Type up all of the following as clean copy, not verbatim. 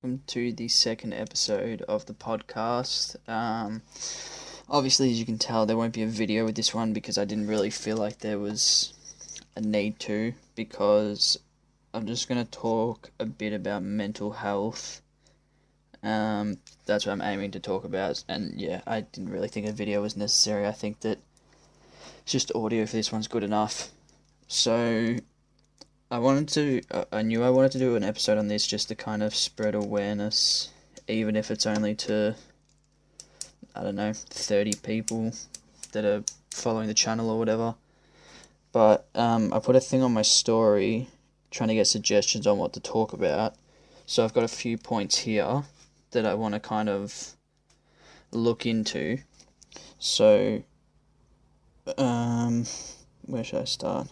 welcome to the second episode of the podcast. Obviously, as you can tell, there won't be a video with this one because I didn't really feel like there was a need to, because I'm just going to talk a bit about mental health. That's what I'm aiming to talk about, and yeah, I didn't really think a video was necessary. I think that just audio for this one's good enough. So, I knew I wanted to do an episode on this just to kind of spread awareness, even if it's only to, 30 people that are following the channel or whatever. But I put a thing on my story trying to get suggestions on what to talk about. So I've got a few points here that I want to kind of look into. So, where should I start?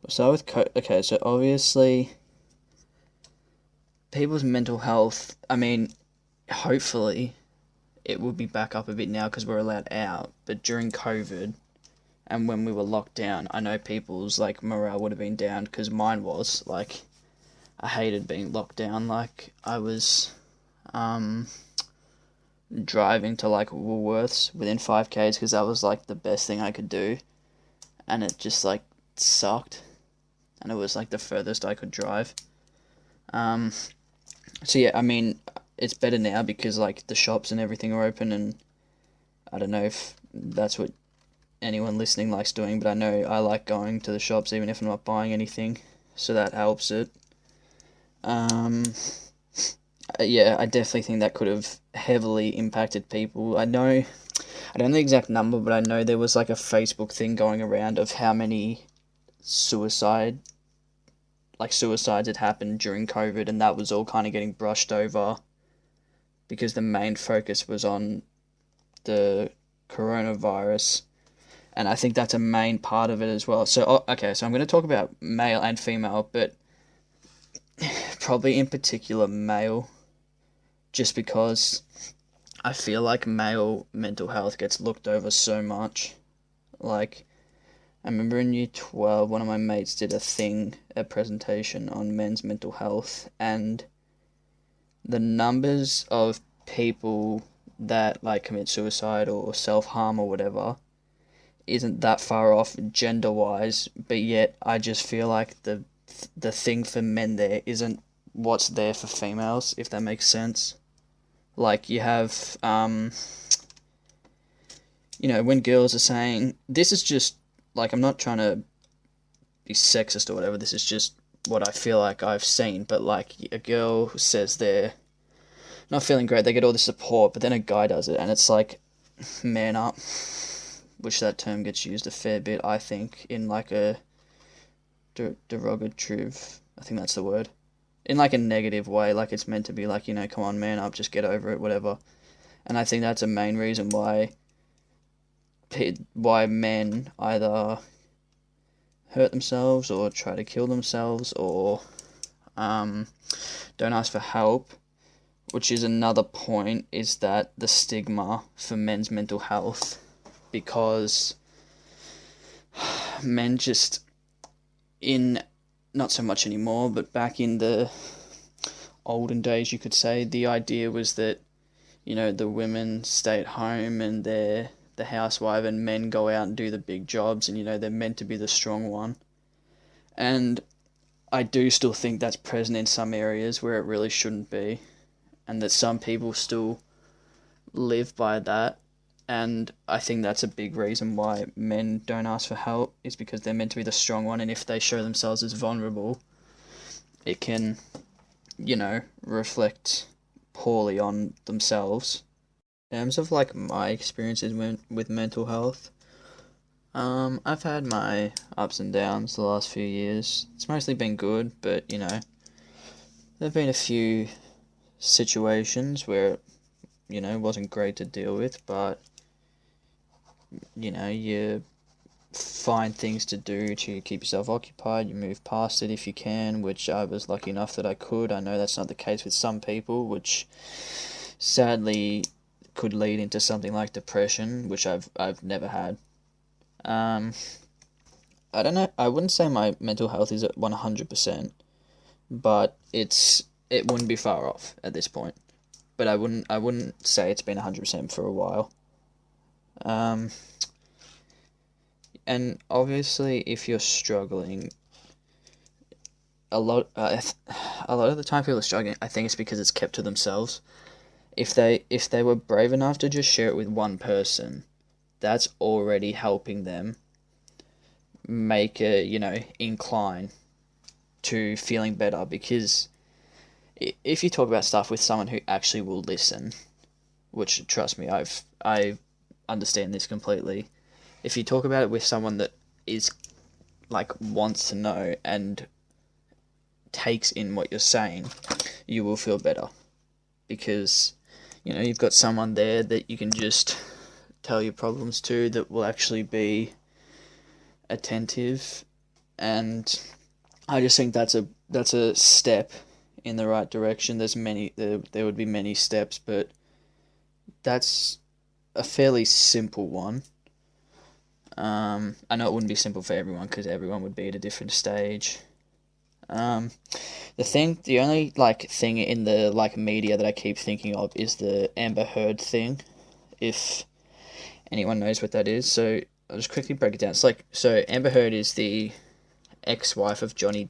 We'll start with okay, so obviously people's mental health, hopefully it will be back up a bit now because we're allowed out, but during COVID and when we were locked down, I know people's morale would have been down, because mine was. I hated being locked down. I was driving to Woolworths within 5Ks because that was the best thing I could do, and it just sucked, and it was the furthest I could drive. So yeah, it's better now because the shops and everything are open, and I don't know if that's what anyone listening likes doing, but I know I like going to the shops even if I'm not buying anything, so that helps it. Yeah, I definitely think that could have heavily impacted people. I don't know the exact number, but I know there was a Facebook thing going around of how many suicides had happened during COVID, and that was all kind of getting brushed over because the main focus was on the coronavirus, and I think that's a main part of it as well. So, okay, so I'm going to talk about male and female, but probably in particular male, just because I feel like male mental health gets looked over so much. I remember in year 12, one of my mates did a presentation on men's mental health, and the numbers of people that commit suicide or self-harm or whatever isn't that far off gender-wise, but yet I just feel like the thing for men there isn't what's there for females, if that makes sense. You have, when girls are saying, this is just, I'm not trying to be sexist or whatever, this is just what I feel like I've seen, but a girl says they're not feeling great, they get all this support, but then a guy does it, and it's man up, which that term gets used a fair bit, I think, in a derogative, I think that's the word, in a negative way, it's meant to be come on, man up, just get over it, whatever. And I think that's a main reason why men either hurt themselves or try to kill themselves or don't ask for help, which is another point, is that the stigma for men's mental health, because men just, in, not so much anymore, but back in the olden days, you could say, the idea was that, the women stay at home and they're the housewife, and men go out and do the big jobs, and, they're meant to be the strong one. And I do still think that's present in some areas where it really shouldn't be, and that some people still live by that. And I think that's a big reason why men don't ask for help, is because they're meant to be the strong one, and if they show themselves as vulnerable, it can, reflect poorly on themselves. In terms of my experiences with mental health, I've had my ups and downs the last few years. It's mostly been good, but there've been a few situations where it wasn't great to deal with, but you find things to do to keep yourself occupied, you move past it if you can, which I was lucky enough that I could. I know that's not the case with some people, which sadly could lead into something like depression, which I've never had. I don't know, I wouldn't say my mental health is at 100%, but it's it wouldn't be far off at this point. But I wouldn't say it's been 100% for a while. And obviously, if you're struggling, a lot of the time people are struggling. I think it's because it's kept to themselves. If they were brave enough to just share it with one person, that's already helping them make a incline to feeling better. Because if you talk about stuff with someone who actually will listen, which trust me, I understand this completely. If you talk about it with someone that is like wants to know and takes in what you're saying, you will feel better, because you've got someone there that you can just tell your problems to that will actually be attentive. And I just think that's a step in the right direction. There would be many steps, but that's a fairly simple one. I know it wouldn't be simple for everyone because everyone would be at a different stage. The only thing in the media that I keep thinking of is the Amber Heard thing. If anyone knows what that is, so I'll just quickly break it down. So Amber Heard is the ex-wife of Johnny.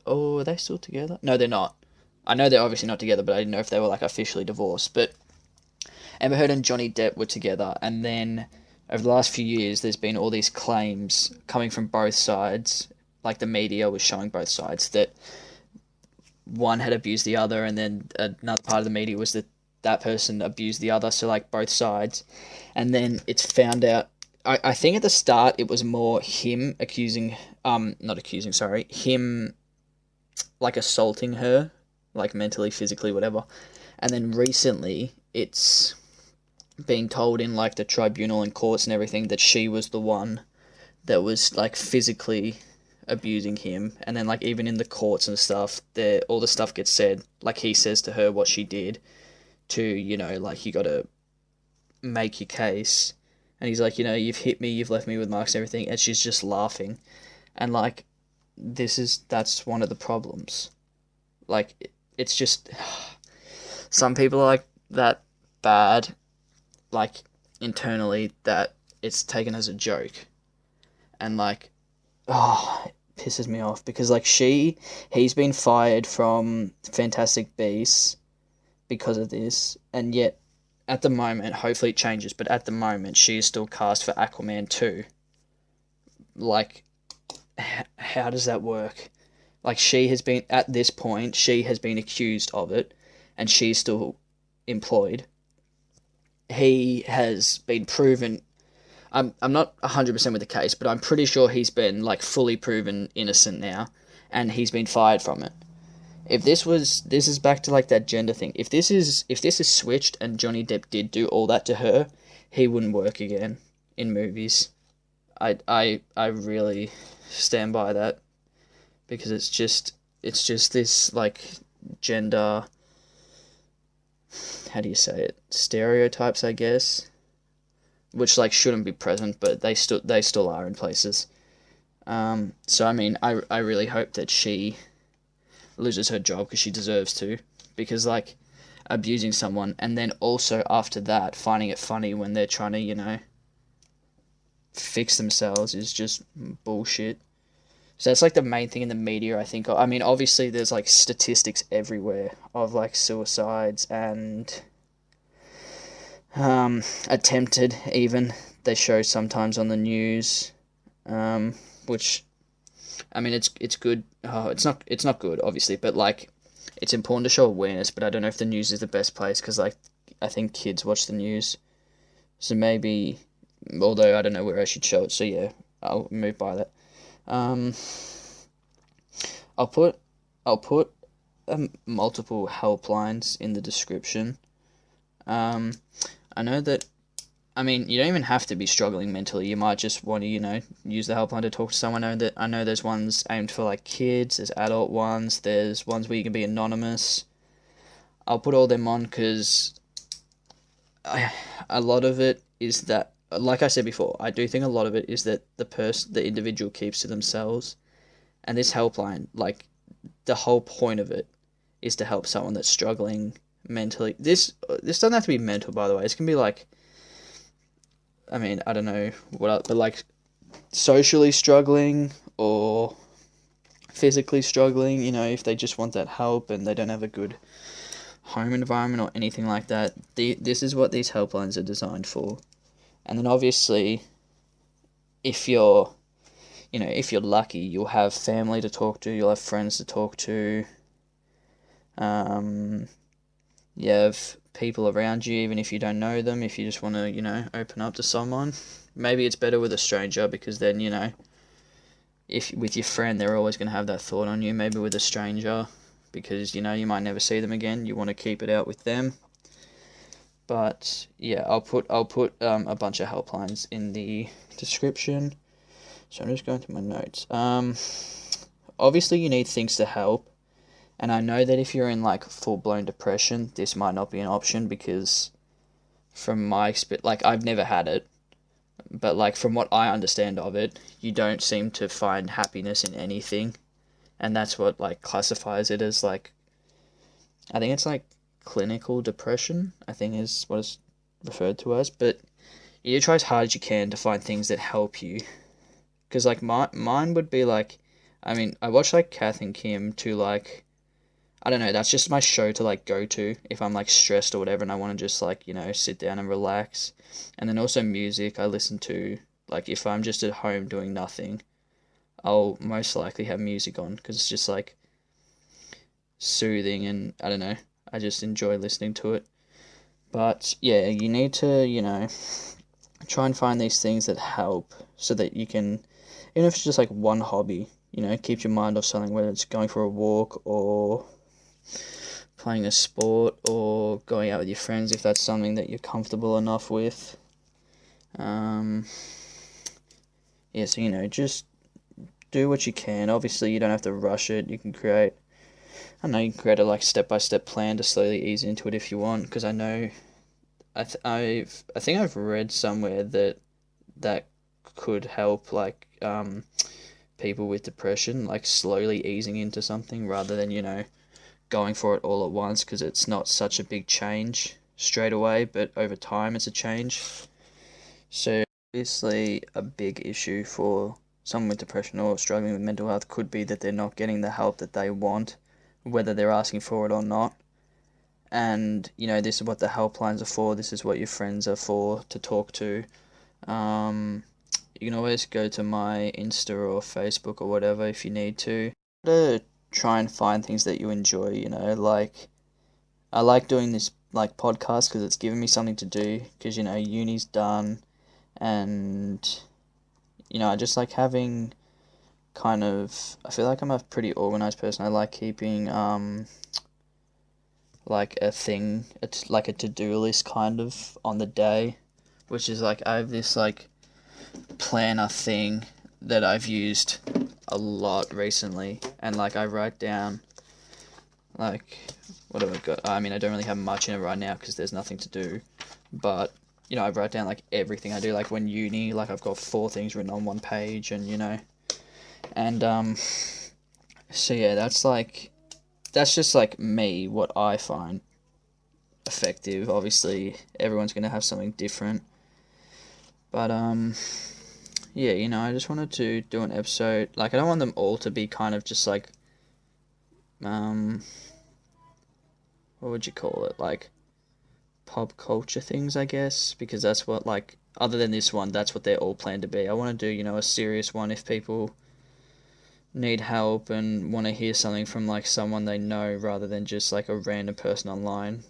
Oh, are they still together? No, they're not. I know they're obviously not together, but I didn't know if they were officially divorced. But Amber Heard and Johnny Depp were together, and then over the last few years, there's been all these claims coming from both sides. The media was showing both sides, that one had abused the other, and then another part of the media was that person abused the other. So both sides, and then it's found out. I think at the start it was more him accusing, not accusing, sorry, him assaulting her, mentally, physically, whatever, and then recently it's being told in the tribunal and courts and everything that she was the one that was physically abusing him. And then even in the courts and stuff, all the stuff gets said, he says to her what she did to, you gotta make your case. And he's you've hit me, you've left me with marks and everything, and she's just laughing. And that's one of the problems. It's just some people are that bad internally that it's taken as a joke. And it pisses me off, because he's been fired from Fantastic Beasts because of this, and yet at the moment, hopefully it changes, but at the moment she is still cast for Aquaman 2. How does that work? She has been, at this point, she has been accused of it, and she's still employed. He has been proven. I'm not 100% with the case, but I'm pretty sure he's been fully proven innocent now, and he's been fired from it. If this is back to that gender thing. If this is switched and Johnny Depp did do all that to her, he wouldn't work again in movies. I really stand by that, because it's just this gender, how do you say it, stereotypes, I guess, which shouldn't be present, but they still are in places. So I mean, I really hope that she loses her job, because she deserves to, because abusing someone and then also after that finding it funny when they're trying to fix themselves is just bullshit. So that's the main thing in the media, I think. I mean, obviously there's statistics everywhere of suicides and attempted, even they show sometimes on the news, which, I mean, it's good. Oh, it's not good, obviously, but it's important to show awareness. But I don't know if the news is the best place, because I think kids watch the news, so maybe, although I don't know where I should show it. So yeah, I'll move by that. I'll put multiple helplines in the description. I know that, I mean, you don't even have to be struggling mentally. You might just want to, use the helpline to talk to someone. I know there's ones aimed for kids, there's adult ones, there's ones where you can be anonymous. I'll put all them on, because a lot of it is that, like I said before, I do think a lot of it is that the individual keeps to themselves. And this helpline, the whole point of it is to help someone that's struggling mentally. This doesn't have to be mental, by the way. This can be like, I mean, I don't know what else, but like socially struggling or physically struggling, if they just want that help and they don't have a good home environment or anything like that. This is what these helplines are designed for. And then obviously, if you're lucky, you'll have family to talk to, you'll have friends to talk to, you have people around you, even if you don't know them, if you just want to, open up to someone. Maybe it's better with a stranger, because then, if with your friend, they're always going to have that thought on you. Maybe with a stranger, because, you might never see them again, you want to keep it out with them. But yeah, I'll put a bunch of helplines in the description. So I'm just going through my notes. Obviously you need things to help, and I know that if you're in like full-blown depression, this might not be an option, because from my experience, like, I've never had it, but like from what I understand of it, you don't seem to find happiness in anything, and that's what like classifies it as, like, I think it's like clinical depression, I think is what it's referred to as. But you try as hard as you can to find things that help you, because like mine would be like, I mean, I watch like Kath and Kim to like, I don't know, that's just my show to like go to if I'm like stressed or whatever and I want to just like, sit down and relax. And then also music I listen to, like if I'm just at home doing nothing, I'll most likely have music on, because it's just like soothing, and I don't know, I just enjoy listening to it. But yeah, you need to, try and find these things that help, so that you can, even if it's just like one hobby, keep your mind off something, whether it's going for a walk or playing a sport or going out with your friends, if that's something that you're comfortable enough with. Yeah, so, just do what you can. Obviously, you don't have to rush it. You can create, I don't know, you can create a like step-by-step plan to slowly ease into it if you want, because I know, I think I've read somewhere that could help, like, people with depression, like slowly easing into something rather than, going for it all at once, because it's not such a big change straight away, but over time it's a change. So obviously a big issue for someone with depression or struggling with mental health could be that they're not getting the help that they want, whether they're asking for it or not. And, this is what the helplines are for. This is what your friends are for, to talk to. You can always go to my Insta or Facebook or whatever if you need to. Try and find things that you enjoy, like, I like doing this, like, podcast, because it's given me something to do, because, uni's done, and, I just like having I feel like I'm a pretty organized person. I like keeping, like a thing, it's like a to-do list kind of on the day, which is like, I have this like planner thing that I've used a lot recently, and like I write down like, what have I got? I mean, I don't really have much in it right now because there's nothing to do, but I write down like everything I do, like when uni, like I've got 4 things written on one page, and and so yeah, that's just like me, what I find effective. Obviously everyone's gonna have something different, but yeah, I just wanted to do an episode, like I don't want them all to be kind of just like what would you call it, like pop culture things, I guess, because that's what, like, other than this one, that's what they're all planned to be. I want to do, a serious one if people need help and want to hear something from like someone they know, rather than just like a random person online.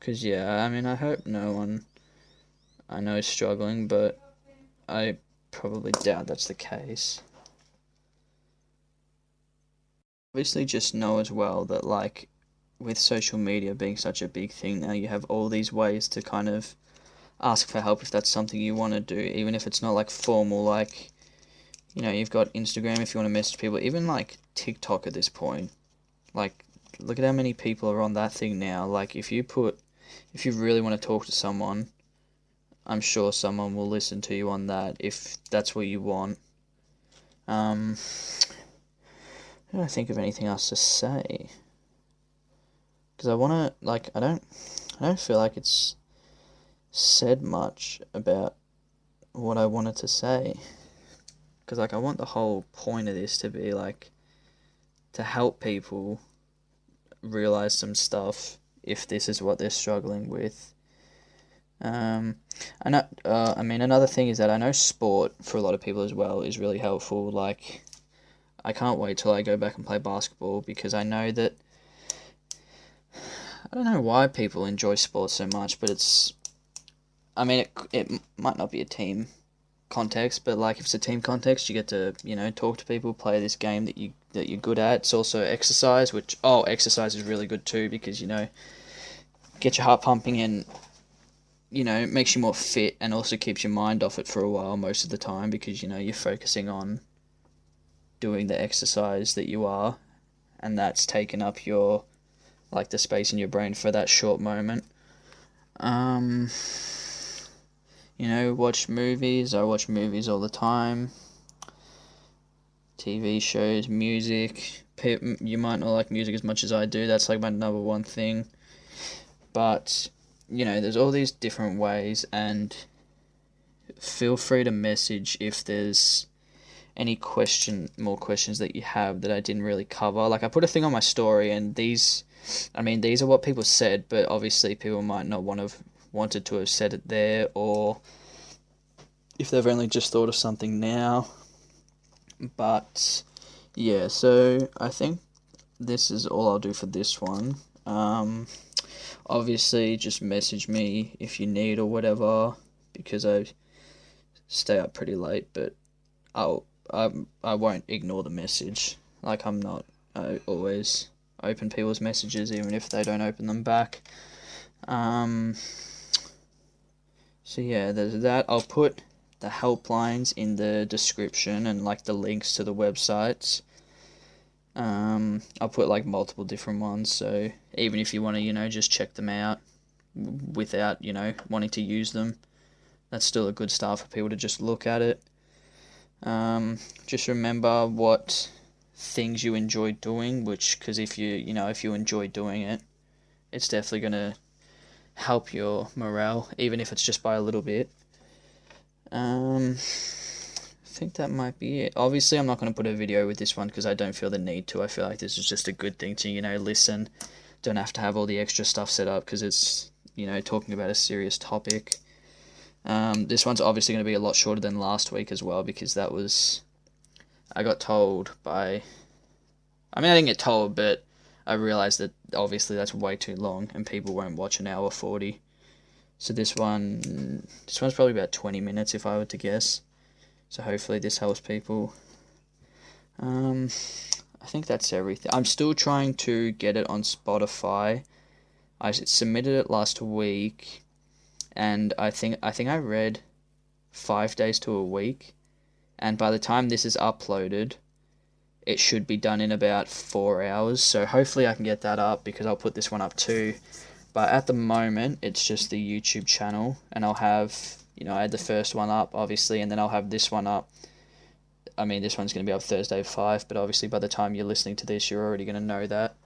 Cause yeah, I mean, I hope no one I know is struggling, but I probably doubt that's the case. Obviously, just know as well that, like, with social media being such a big thing now, you have all these ways to kind of ask for help if that's something you want to do, even if it's not like formal. Like, you've got Instagram if you want to message people, even like TikTok at this point. Like, look at how many people are on that thing now. Like, if you really want to talk to someone, I'm sure someone will listen to you on that if that's what you want. I don't think of anything else to say. Because I want to, like, I don't feel like it's said much about what I wanted to say. Because, like, I want the whole point of this to be, like, to help people realize some stuff if this is what they're struggling with. Another thing is that I know sport, for a lot of people as well, is really helpful. Like, I can't wait till I go back and play basketball, because I know that, I don't know why people enjoy sports so much, but it might not be a team context, but like if it's a team context, you get to, talk to people, play this game that you're good at. It's also exercise, which exercise is really good too, because get your heart pumping, and it makes you more fit, and also keeps your mind off it for a while most of the time, because you're focusing on doing the exercise that you are, and that's taken up your, like, the space in your brain for that short moment. Watch movies. I watch movies all the time. TV shows, music. You might not like music as much as I do. That's like my number one thing. But, there's all these different ways, and feel free to message if there's any more questions that you have that I didn't really cover. Like, I put a thing on my story, and these are what people said, but obviously people might not wanted to have said it there, or if they've only just thought of something now. But yeah, so I think this is all I'll do for this one. Obviously just message me if you need or whatever, because I stay up pretty late, but I won't ignore the message. Like, I always open people's messages even if they don't open them back. So yeah, there's that. I'll put the helplines in the description, and like the links to the websites. I'll put like multiple different ones, so even if you want to, just check them out without, wanting to use them, that's still a good start for people to just look at it. Just remember what things you enjoy doing, because if you enjoy doing it, it's definitely going to help your morale, even if it's just by a little bit. I think that might be it. Obviously, I'm not going to put a video with this one because I don't feel the need to. I feel like this is just a good thing to, listen. Don't have to have all the extra stuff set up because it's, talking about a serious topic. This one's obviously going to be a lot shorter than last week as well, because I got told I didn't get told, but I realised that obviously that's way too long and people won't watch an hour 40. So this one's probably about 20 minutes if I were to guess. So hopefully this helps people. I think that's everything. I'm still trying to get it on Spotify. I submitted it last week, and I think I read 5 days to a week, and by the time this is uploaded, it should be done in about 4 hours. So hopefully I can get that up, because I'll put this one up too. But at the moment, it's just the YouTube channel, and I'll have, I had the first one up, obviously, and then I'll have this one up. This one's going to be up Thursday 5, but obviously by the time you're listening to this, you're already going to know that.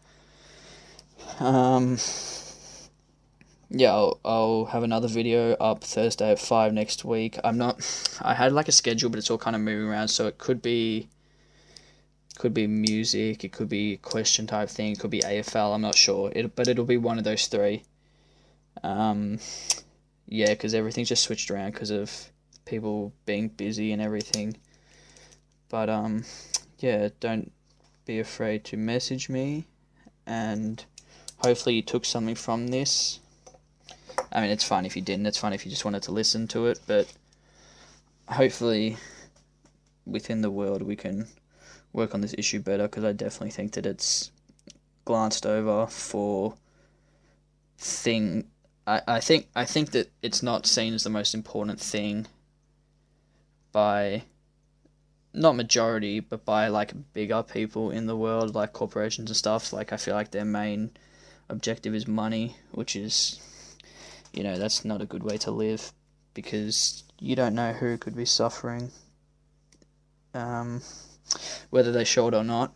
Yeah, I'll have another video up Thursday at 5 next week. I had like a schedule, but it's all kind of moving around, so it could be music, it could be a question type thing, it could be AFL, I'm not sure. But it'll be one of those three. Yeah, because everything's just switched around because of people being busy and everything. But yeah, don't be afraid to message me, and hopefully you took something from this. It's fine if you didn't, it's fine if you just wanted to listen to it, but hopefully within the world we can work on this issue better, because I definitely think that it's glanced over for thing. I think that it's not seen as the most important thing by, not majority, but by like bigger people in the world, like corporations and stuff. Like, I feel like their main objective is money, which is, that's not a good way to live, because you don't know who could be suffering, whether they show it or not.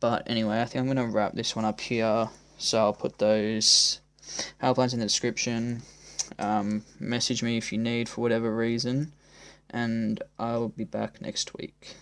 But anyway, I think I'm going to wrap this one up here. So I'll put those helplines in the description. Message me if you need for whatever reason. And I'll be back next week.